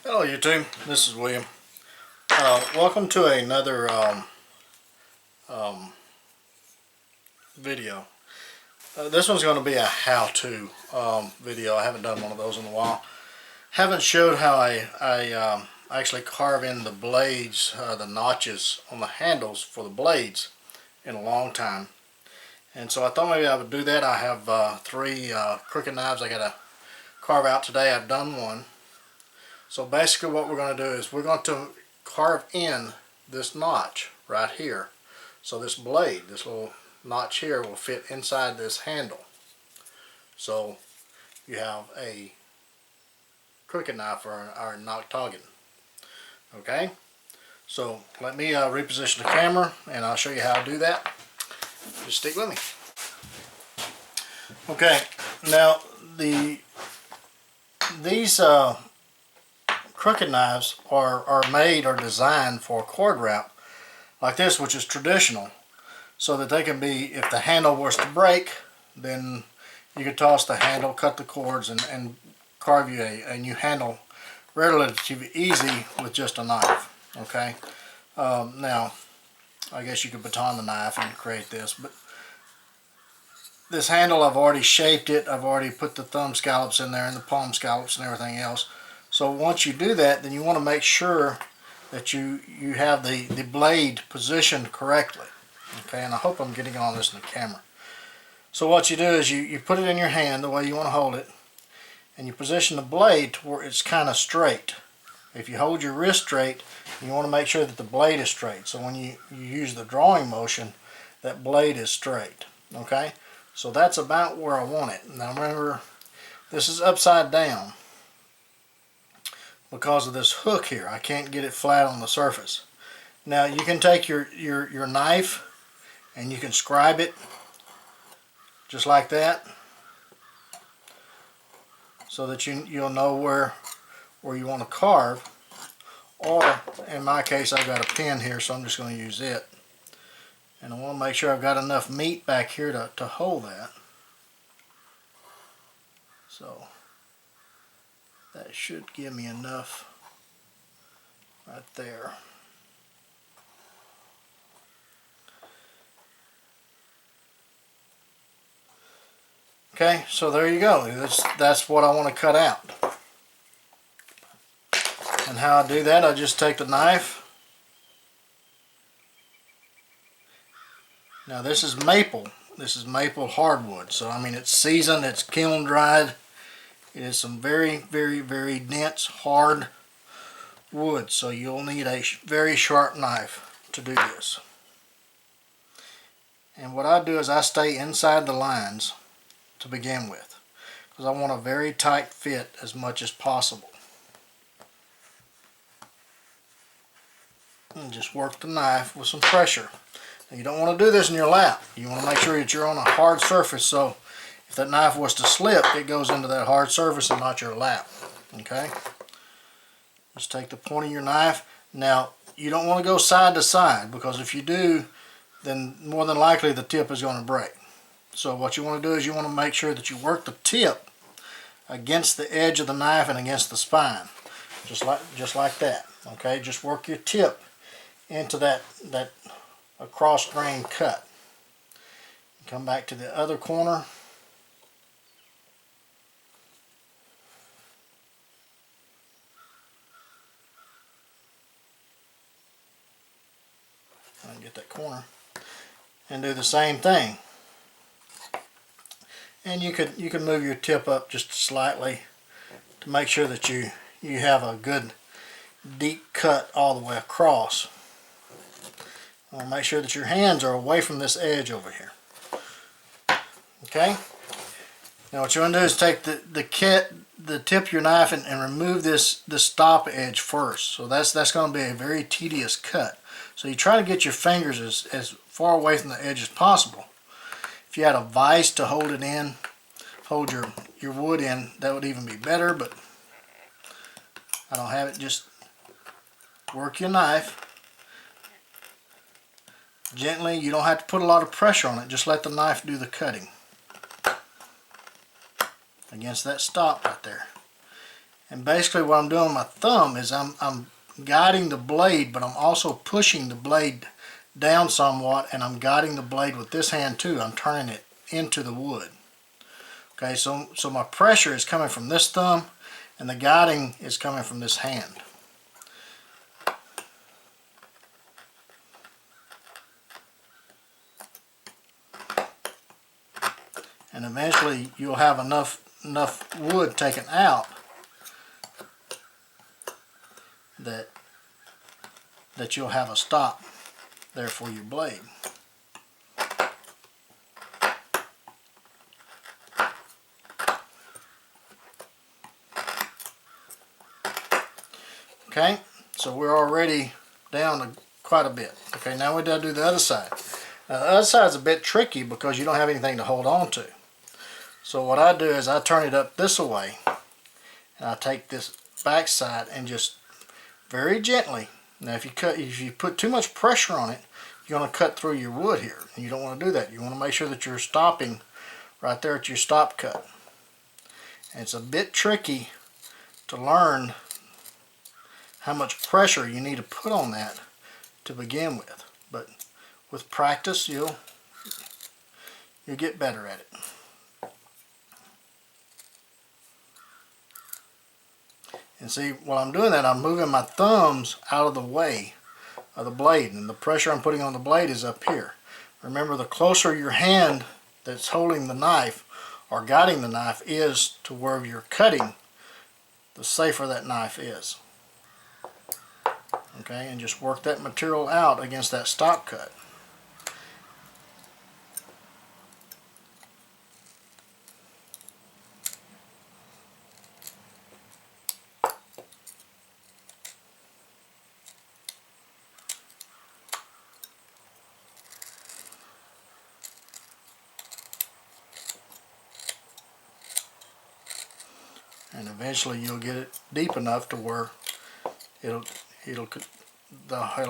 Hello YouTube, this is William. Welcome to another um, video. This one's going to be a how-to video. I haven't done one of those in a while. Haven't showed how I actually carve in the blades, the notches on the handles for the blades in a long time. And so I thought maybe I would do that. I have three crooked knives I got to carve out today. I've done one. So basically what we're going to do is we're going to carve in this notch right here. So this blade, this little notch here, will fit inside this handle. So you have a crooked knife or our noctogon. Okay, so let me reposition the camera and I'll show you how to do that. Just stick with me. Okay, now these crooked knives are made or designed for cord wrap like this, which is traditional, so that they can be, if the handle was to break, then you could toss the handle, cut the cords, and carve you a new handle relatively easy with just a knife. Okay, now I guess you could baton the knife and create this, but this handle, I've already shaped it, I've already put the thumb scallops in there and the palm scallops and everything else. So once you do that, then you want to make sure that you have the blade positioned correctly. Okay, and I hope I'm getting all this in the camera. So what you do is you put it in your hand the way you want to hold it, and you position the blade to where it's kind of straight. If you hold your wrist straight, you want to make sure that the blade is straight. So when you use the drawing motion, that blade is straight. Okay, so that's about where I want it. Now remember, this is upside down because of this hook here. I can't get it flat on the surface. Now you can take your knife and you can scribe it just like that, so that you'll know where you want to carve. Or in my case, I've got a pin here, so I'm just going to use it. And I want to make sure I've got enough meat back here to hold that. So that should give me enough right there. Okay, so there you go. That's what I want to cut out. And how I do that, I just take the knife. Now this is maple. This is maple hardwood. So I mean, it's seasoned, it's kiln dried. It is some very, very, very dense, hard wood. So you'll need a very sharp knife to do this. And what I do is I stay inside the lines to begin with, because I want a very tight fit as much as possible. And just work the knife with some pressure. Now you don't want to do this in your lap. You want to make sure that you're on a hard surface, so if that knife was to slip, it goes into that hard surface and not your lap. Okay? Just take the point of your knife. Now you don't want to go side to side, because if you do, then more than likely the tip is going to break. So what you want to do is you want to make sure that you work the tip against the edge of the knife and against the spine, just like that. Okay, just work your tip into that across grain cut. Come back to the other corner. And get that corner and do the same thing. And you can move your tip up just slightly to make sure that you have a good deep cut all the way across. Make sure that your hands are away from this edge over here. Okay. Now what you want to do is take the tip of your knife and remove this stop edge first. So that's going to be a very tedious cut. So you try to get your fingers as far away from the edge as possible. If you had a vise to hold it in, hold your wood in, that would even be better, but I don't have it. Just work your knife gently. You don't have to put a lot of pressure on it. Just let the knife do the cutting against that stop right there. And basically what I'm doing with my thumb is I'm guiding the blade, but I'm also pushing the blade down somewhat, and I'm guiding the blade with this hand too. I'm turning it into the wood. Okay, so my pressure is coming from this thumb, and the guiding is coming from this hand. And eventually you'll have enough wood taken out that you'll have a stop there for your blade. Okay, so we're already down quite a bit. Okay, now we gotta do the other side. Now the other side's a bit tricky because you don't have anything to hold on to. So what I do is I turn it up this way, and I take this back side and just very gently. Now if you put too much pressure on it, you're going to cut through your wood here, and you don't want to do that. You want to make sure that you're stopping right there at your stop cut. And it's a bit tricky to learn how much pressure you need to put on that to begin with, but with practice you'll get better at it. And see, while I'm doing that, I'm moving my thumbs out of the way of the blade, and the pressure I'm putting on the blade is up here. Remember, the closer your hand that's holding the knife or guiding the knife is to where you're cutting, the safer that knife is. Okay, and just work that material out against that stop cut. And eventually you'll get it deep enough to where it'll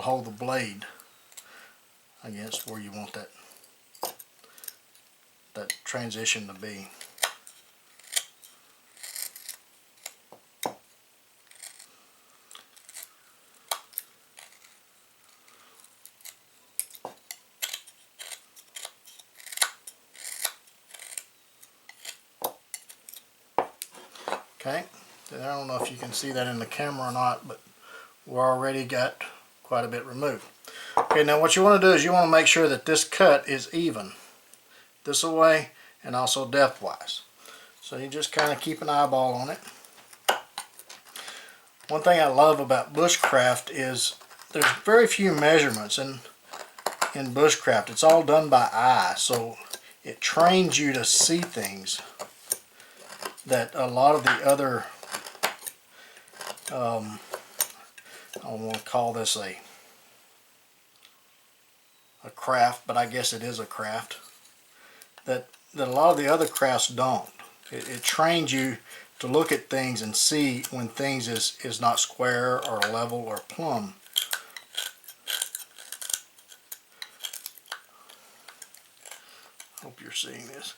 hold the blade against where you want that transition to be. Okay, I don't know if you can see that in the camera or not, but we're already got quite a bit removed. Okay, now what you want to do is you want to make sure that this cut is even this way and also depth-wise. So you just kind of keep an eyeball on it. One thing I love about bushcraft is there's very few measurements in bushcraft. It's all done by eye, so it trains you to see things that a lot of the other, I don't want to call this a craft, but I guess it is a craft, that a lot of the other crafts don't. It trains you to look at things and see when things is not square or level or plumb. Hope you're seeing this.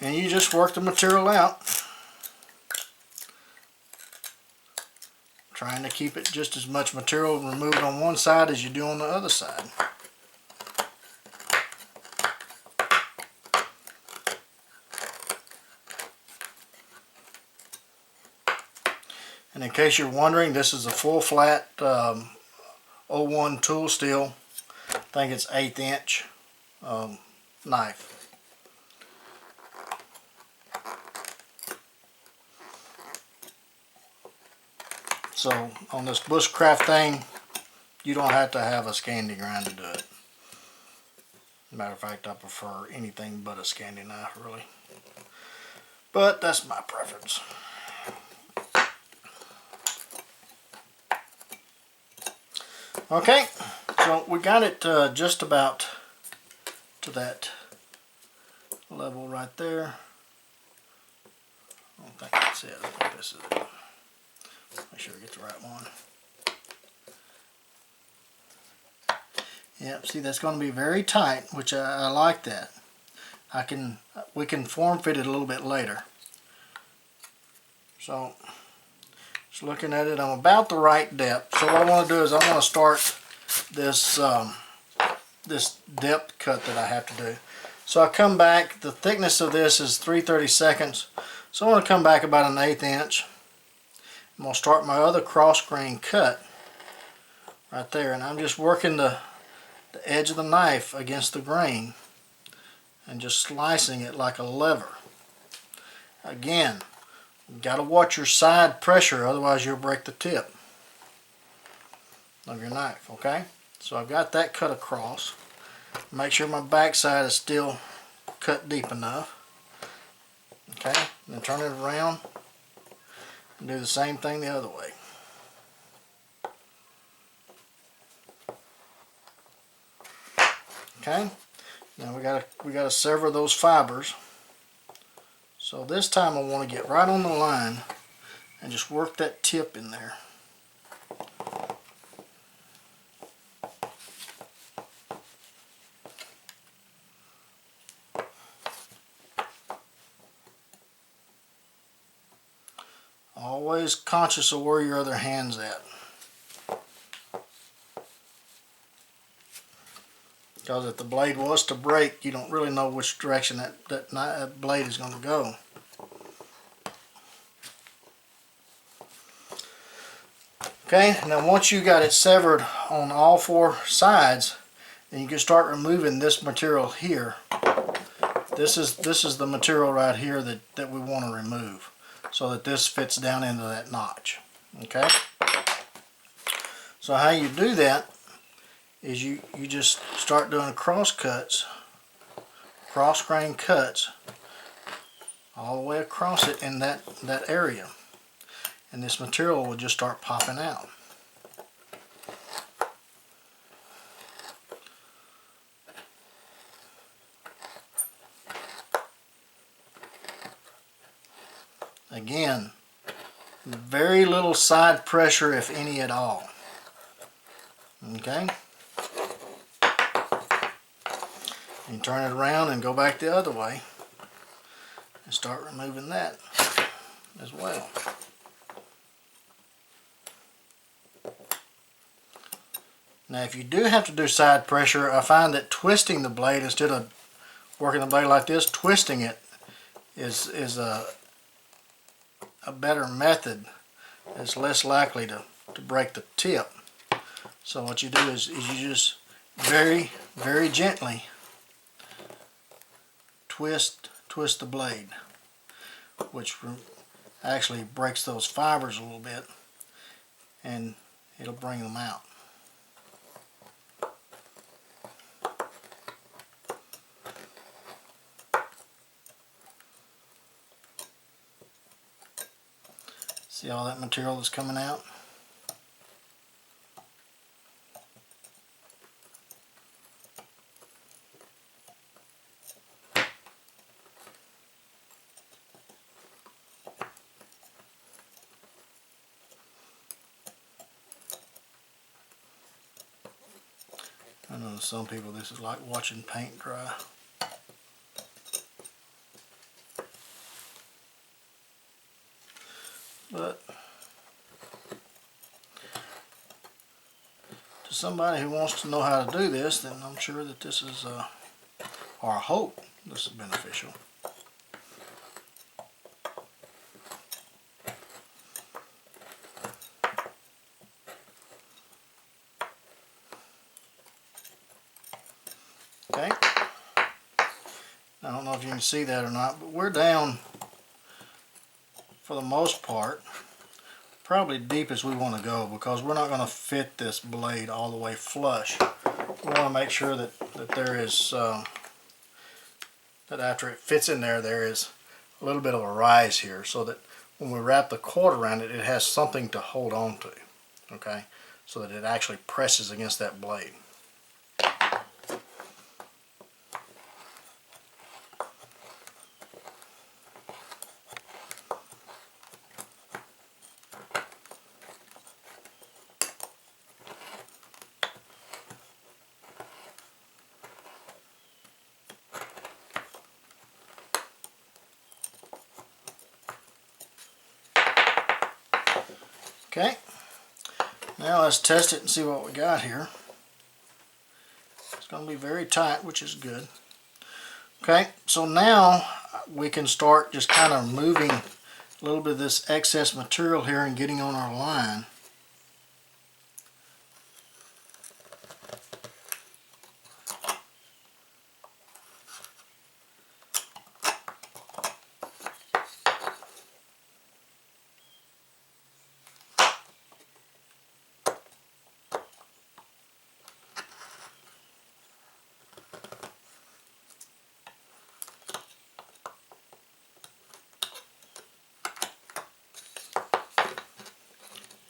And you just work the material out, trying to keep it just as much material removed on one side as you do on the other side. And in case you're wondering, this is a full flat 01 tool steel. I think it's 1/8 inch knife. So on this bushcraft thing, you don't have to have a Scandi grind to do it. Matter of fact, I prefer anything but a Scandi knife, really. But that's my preference. Okay, so we got it just about to that level right there. I don't think that's it. I think this is it. Make sure I get the right one. Yep, see, that's going to be very tight, which I like that. We can form fit it a little bit later. So Just looking at it, I'm about the right depth. So what I want to do is I want to start this this depth cut that I have to do. So I come back, the thickness of this is 3/32, so I want to come back about 1/8 inch. I'm going to start my other cross grain cut right there, and I'm just working the edge of the knife against the grain and just slicing it like a lever. Again, you got to watch your side pressure, otherwise you'll break the tip of your knife, okay? So I've got that cut across. Make sure my backside is still cut deep enough. Okay, and then turn it around and do the same thing the other way. Okay, now we gotta sever those fibers. So this time I want to get right on the line and just work that tip in there. Always conscious of where your other hand's at. Because if the blade was to break, you don't really know which direction that blade is going to go. Okay, now once you got it severed on all 4 sides, then you can start removing this material here. This is the material right here that we want to remove, so that this fits down into that notch. Okay, so how you do that is you just start doing cross cuts, cross grain cuts all the way across it in that area, and this material will just start popping out. Again, very little side pressure, if any at all. Okay? You turn it around and go back the other way and start removing that as well. Now if you do have to do side pressure, I find that twisting the blade instead of working the blade like this, twisting it is a better method. It's less likely to break the tip. So what you do is you just very, very gently twist the blade, which actually breaks those fibers a little bit, and it'll bring them out. See all that material that's coming out? I know to some people this is like watching paint dry. But to somebody who wants to know how to do this, then I'm sure that this is, or I hope this is beneficial. Okay, I don't know if you can see that or not, but we're down, for the most part, probably deep as we want to go, because we're not going to fit this blade all the way flush. We want to make sure that there is, that after it fits in there, there is a little bit of a rise here, so that when we wrap the cord around it, it has something to hold on to, okay, so that it actually presses against that blade. Okay, now let's test it and see what we got here. It's going to be very tight, which is good. Okay, so now we can start just kind of moving a little bit of this excess material here and getting on our line.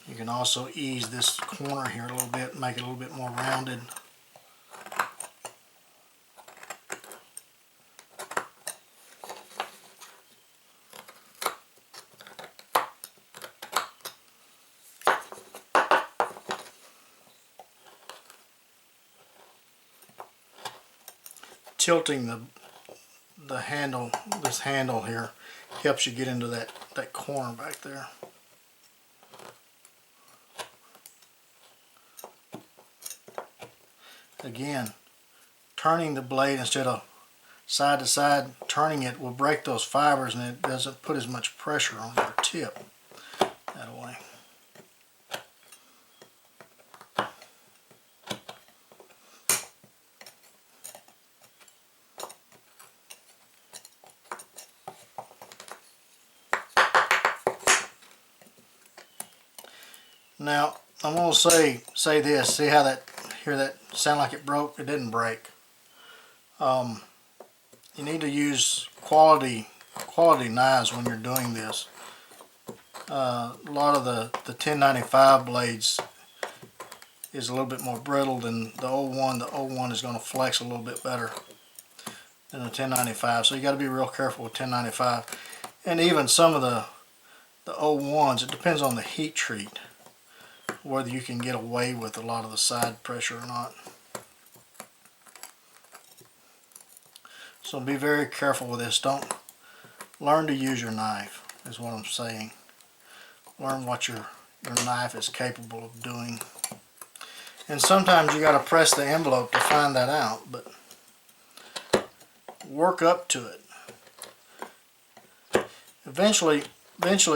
You can also ease this corner here a little bit, make it a little bit more rounded. Tilting the handle, this handle here, helps you get into that corner back there. Again, turning the blade instead of side to side, turning it will break those fibers and it doesn't put as much pressure on your tip that way. Now I'm going to say this. See how hear that sound like it broke? It didn't break. You need to use quality knives when you're doing this. A lot of the 1095 blades is a little bit more brittle than the 01. The 01 is going to flex a little bit better than the 1095. So you got to be real careful with 1095. And even some of the 01s, it depends on the heat treat, whether you can get away with a lot of the side pressure or not. So be very careful with this. Don't learn to use your knife, is what I'm saying. Learn what your knife is capable of doing. And sometimes you got to press the envelope to find that out, but work up to it. Eventually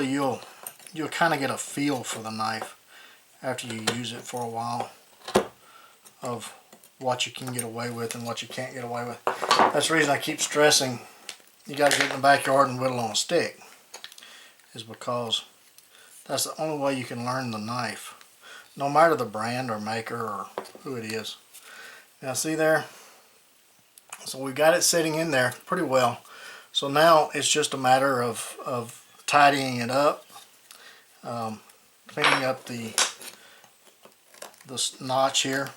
you'll kind of get a feel for the knife after you use it for a while of what you can get away with and what you can't get away with. That's the reason I keep stressing you got to get in the backyard and whittle on a stick, is because that's the only way you can learn the knife, no matter the brand or maker or who it is. Now see there? So we got it sitting in there pretty well. So now it's just a matter of tidying it up, cleaning up the notch here.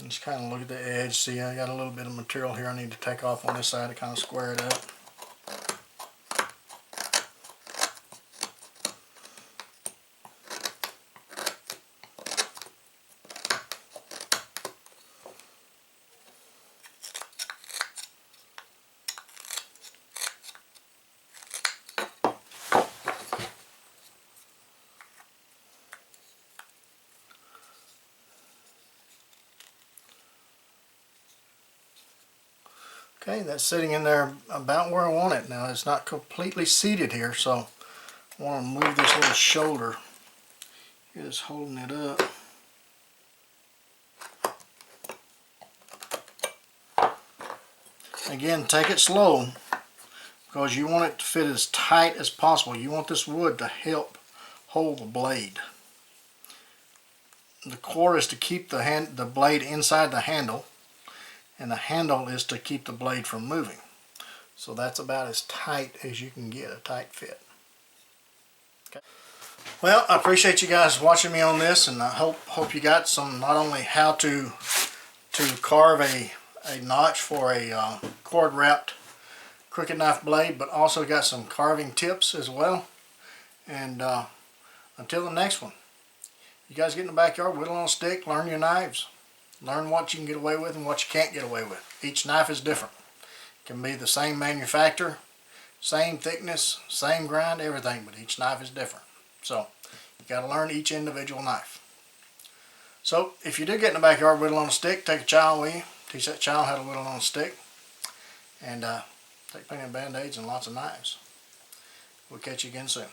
Just kind of look at the edge. See, I got a little bit of material here I need to take off on this side to kind of square it up. Okay, that's sitting in there about where I want it. Now it's not completely seated here, so I want to move this little shoulder. Just holding it up. Again, take it slow because you want it to fit as tight as possible. You want this wood to help hold the blade. The core is to keep the blade inside the handle, and the handle is to keep the blade from moving. So that's about as tight as you can get, a tight fit. Okay. Well, I appreciate you guys watching me on this, and I hope you got some, not only how to carve a notch for a cord wrapped crooked knife blade, but also got some carving tips as well. And until the next one, you guys get in the backyard, whittle on a stick, learn your knives. Learn what you can get away with and what you can't get away with. Each knife is different. It can be the same manufacturer, same thickness, same grind, everything, but each knife is different. So you got to learn each individual knife. So if you do get in the backyard, whittle on a stick, take a child with you. Teach that child how to whittle on a stick. And take plenty of band-aids and lots of knives. We'll catch you again soon.